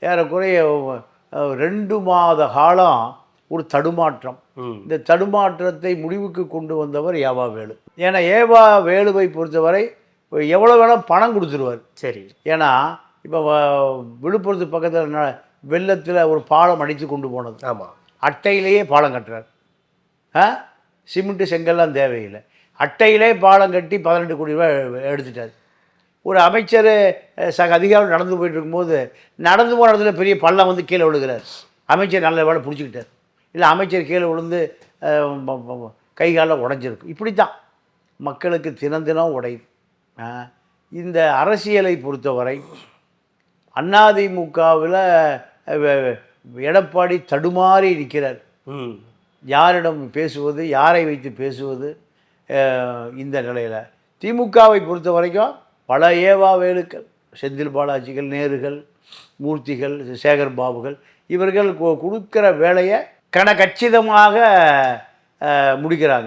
ஏறக்குறைய 2 மாத காலம் ஒரு தடுமாற்றம். இந்த தடுமாற்றத்தை முடிவுக்கு கொண்டு வந்தவர் ஏவா வேலு. ஏன்னா ஏவா வேலுவை பொறுத்தவரை எவ்வளோ வேணால் பணம் கொடுத்துருவார். சரி. ஏன்னா இப்போ விழுப்புரத்து பக்கத்தில் வெள்ளத்தில் ஒரு பாலம் அடித்து கொண்டு போனது. ஆமாம். அட்டையிலேயே பாலம் கட்டுறார். சிமெண்ட்டு செங்கல்லாம் தேவையில்லை, அட்டையிலே பாலம் கட்டி 18 கோடி ரூபாய் எடுத்துட்டார். ஒரு அமைச்சர் சக அதிகாரம் நடந்து போயிட்டு இருக்கும்போது நடந்து போன இடத்துல பெரிய பள்ளம் வந்து கீழே விழுகிறார். அமைச்சர் நல்ல வேலை பிடிச்சிக்கிட்டார். இல்லை அமைச்சர் கீழே விழுந்து கை காலில் உடஞ்சிருக்கு. இப்படி தான் மக்களுக்கு தினம் தினம் உடையுது. இந்த அரசியலை பொறுத்தவரை அதிமுகவில் எடப்பாடி தடுமாறி இருக்கிறார். யாரிடம் பேசுவது, யாரை வைத்து பேசுவது, இந்த நிலையில் திமுகவை பொறுத்த வரைக்கும் பல ஏவா வேலுக்கள், செந்தில் பாலாஜிகள், நேருகள், மூர்த்திகள், சேகர் பாபுகள் இவர்கள் கொடுக்குற வேலையை கச்சிதமாக முடிக்கிறாங்க.